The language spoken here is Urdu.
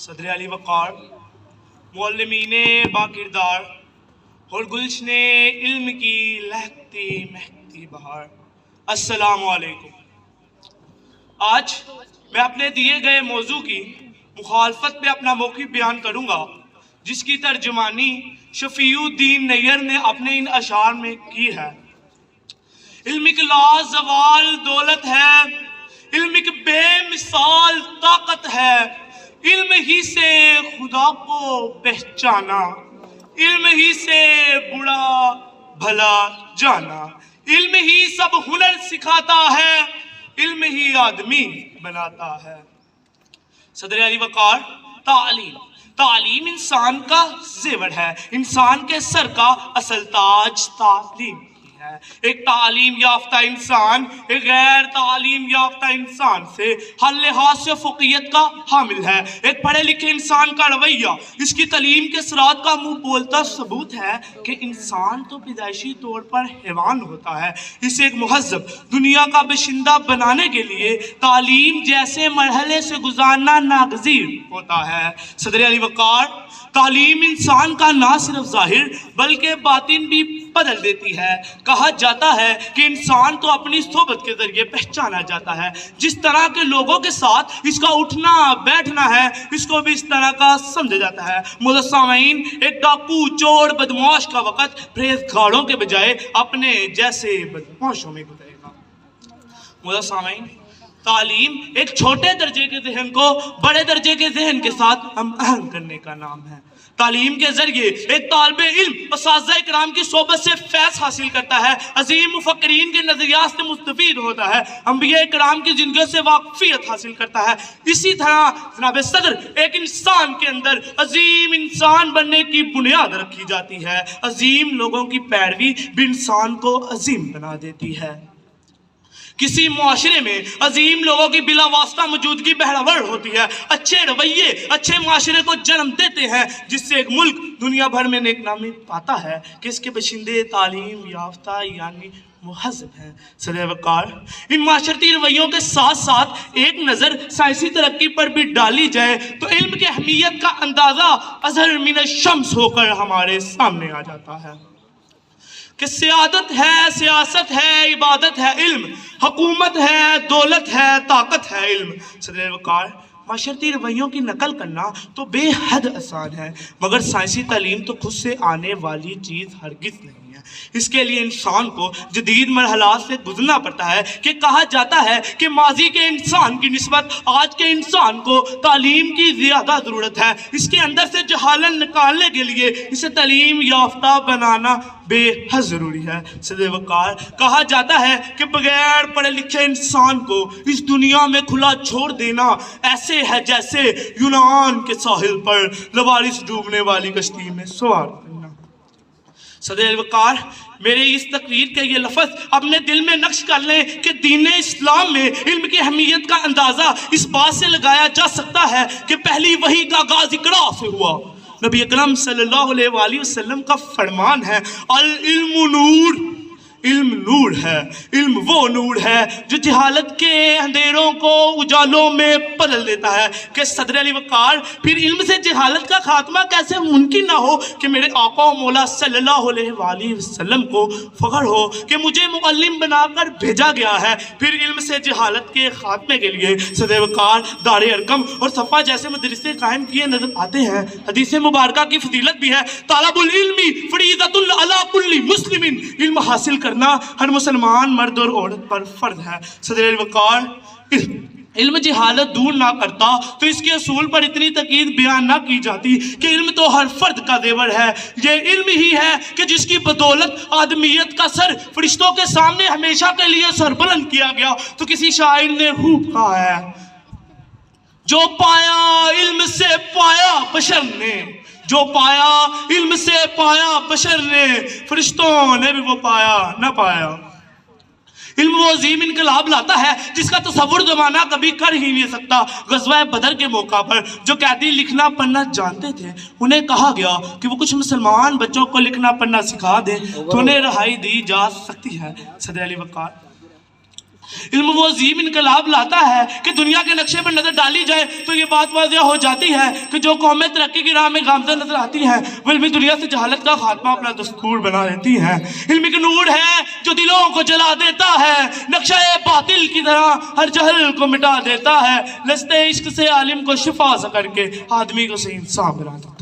صدر علی وقار، معلمین با کردار اور گلشن علم کی لہکتی مہکتی بہار، السلام علیکم۔ آج میں اپنے دیے گئے موضوع کی مخالفت میں اپنا موقف بیان کروں گا، جس کی ترجمانی شفیع الدین نیر نے اپنے ان اشعار میں کی ہے۔ علم ایک لازوال دولت ہے، علم ایک بے مثال طاقت ہے، علم ہی سے خدا کو پہچانا، علم ہی سے برا بھلا جانا، علم ہی سب ہنر سکھاتا ہے، علم ہی آدمی بناتا ہے۔ صدر علی وقار، تعلیم انسان کا زیور ہے، انسان کے سر کا اصل تاج تعلیم ہے۔ ایک تعلیم یافتہ انسان ایک غیر تعلیم یافتہ انسان سے ہر لحاظ سے فوقیت کا حامل ہے۔ ایک پڑھے لکھے انسان کا رویہ اس کی تعلیم کے اثرات کا منہ بولتا ثبوت ہے کہ انسان تو پیدائشی طور پر حیوان ہوتا ہے۔ اسے ایک مہذب دنیا کا باشندہ بنانے کے لیے تعلیم جیسے مرحلے سے گزارنا ناگزیر ہوتا ہے۔ صدر علی وقار، تعلیم انسان کا نہ صرف ظاہر بلکہ باطن بھی بدل دیتی ہے۔ کہا جاتا ہے کہ انسان تو اپنی صحبت کے ذریعے پہچانا جاتا ہے۔ جس طرح کے لوگوں کے ساتھ اس کا اٹھنا بیٹھنا ہے، اس کو بھی اس طرح کا سمجھا جاتا ہے۔ معزز سامعین، ایک ڈاکو چور بدمعاش کا وقت پرہیزگاروں کے بجائے اپنے جیسے بدمعاشوں میں گزرے گا۔ معزز سامعین، تعلیم ایک چھوٹے درجے کے ذہن کو بڑے درجے کے ذہن کے ساتھ ہم آہنگ کرنے کا نام ہے۔ تعلیم کے ذریعے ایک طالب علم اساتذہ اکرام کی صحبت سے فیض حاصل کرتا ہے، عظیم مفکرین کے نظریات سے مستفید ہوتا ہے، انبیاء اکرام کی زندگیوں سے واقفیت حاصل کرتا ہے۔ اسی طرح جناب صدر، ایک انسان کے اندر عظیم انسان بننے کی بنیاد رکھی جاتی ہے۔ عظیم لوگوں کی پیروی بھی انسان کو عظیم بنا دیتی ہے۔ کسی معاشرے میں عظیم لوگوں کی بلا واسطہ موجودگی بہرور ہوتی ہے۔ اچھے رویے اچھے معاشرے کو جنم دیتے ہیں، جس سے ایک ملک دنیا بھر میں نیک نامی پاتا ہے کہ اس کے باشندے تعلیم یافتہ یعنی مہذب ہیں۔ صدر وقار، ان معاشرتی رویوں کے ساتھ ساتھ ایک نظر سائنسی ترقی پر بھی ڈالی جائے تو علم کی اہمیت کا اندازہ اظہر من الشمس ہو کر ہمارے سامنے آ جاتا ہے کہ سیادت ہے، سیاست ہے، عبادت ہے علم، حکومت ہے، دولت ہے، طاقت ہے علم۔ صدر وقار، معاشرتی رویوں کی نقل کرنا تو بے حد آسان ہے، مگر سائنسی تعلیم تو خود سے آنے والی چیز ہرگز نہیں ہے۔ اس کے لیے انسان کو جدید مرحلات سے گزرنا پڑتا ہے کہ کہا جاتا ہے کہ ماضی کے انسان کی نسبت آج کے انسان کو تعلیم کی زیادہ ضرورت ہے۔ اس کے اندر سے جہالت نکالنے کے لیے اسے تعلیم یافتہ بنانا بے حد ضروری ہے۔ صدر وقار، کہا جاتا ہے کہ بغیر پڑھے لکھے انسان کو اس دنیا میں کھلا چھوڑ دینا ایسے ہے جیسے یونان کے ساحل پر لوارس ڈوبنے والی کشتی میں سوار کرنا۔ صدر وقار، میرے اس تقریر کے یہ لفظ اپنے دل میں نقش کر لیں کہ دین اسلام میں علم کی اہمیت کا اندازہ اس بات سے لگایا جا سکتا ہے کہ پہلی وحی کا آغاز اقرا سے ہوا۔ نبی اکرم صلی اللہ علیہ وآلہ وسلم کا فرمان ہے، العلم نور، علم نور ہے۔ علم وہ نور ہے جو جہالت کے اندھیروں کو اجالوں میں بدل دیتا ہے۔ کہ صدر علی وقار، پھر علم سے جہالت کا خاتمہ کیسے ممکن نہ ہو کہ میرے آقا و مولا صلی اللہ علیہ وآلہ وسلم کو فخر ہو کہ مجھے معلم بنا کر بھیجا گیا ہے۔ پھر علم سے جہالت کے خاتمے کے لیے صدر وقار دار ارقم اور صفا جیسے مدرسے قائم کیے نظر آتے ہیں۔ حدیث مبارکہ کی فضیلت بھی ہے، طالب العلم فریضۃ علی کل مسلم، علم حاصل کرنا ہر مسلمان مرد اور عورت پر فرض ہے۔ صدر وقار، علم جہالت دور نہ کرتا تو اس کے اصول پر اتنی تاکید بیان نہ کی جاتی کہ علم تو ہر فرد کا زیور ہے۔ یہ علم ہی ہے کہ جس کی بدولت آدمیت کا سر فرشتوں کے سامنے ہمیشہ کے لیے سربلند کیا گیا۔ تو کسی شاعر نے خوب کہا ہے، جو پایا علم سے پایا بشر نے، جو پایا علم سے پایا بشر نے، فرشتوں نے بھی وہ پایا نہ پایا۔ علم وہ عظیم انقلاب لاتا ہے جس کا تصور زمانہ کبھی کر ہی نہیں سکتا۔ غزوہ بدر کے موقع پر جو قیدی لکھنا پڑھنا جانتے تھے، انہیں کہا گیا کہ وہ کچھ مسلمان بچوں کو لکھنا پڑھنا سکھا دیں تو انہیں رہائی دی جا سکتی ہے۔ صدر علی وقار، علم وہ عظیم انقلاب لاتا ہے کہ دنیا کے نقشے پر نظر ڈالی جائے تو یہ بات واضح ہو جاتی ہے کہ جو قومیں ترقی کی راہ میں گامزن نظر آتی ہیں وہ علمی دنیا سے جہالت کا خاتمہ اپنا دستور بنا لیتی ہیں۔ علم ایک نور ہے جو دلوں کو جلا دیتا ہے، نقشہ باطل کی طرح ہر جہل کو مٹا دیتا ہے، لذت عشق سے عالم کو شفا کر کے آدمی کو صحیح انسان بناتا ہے۔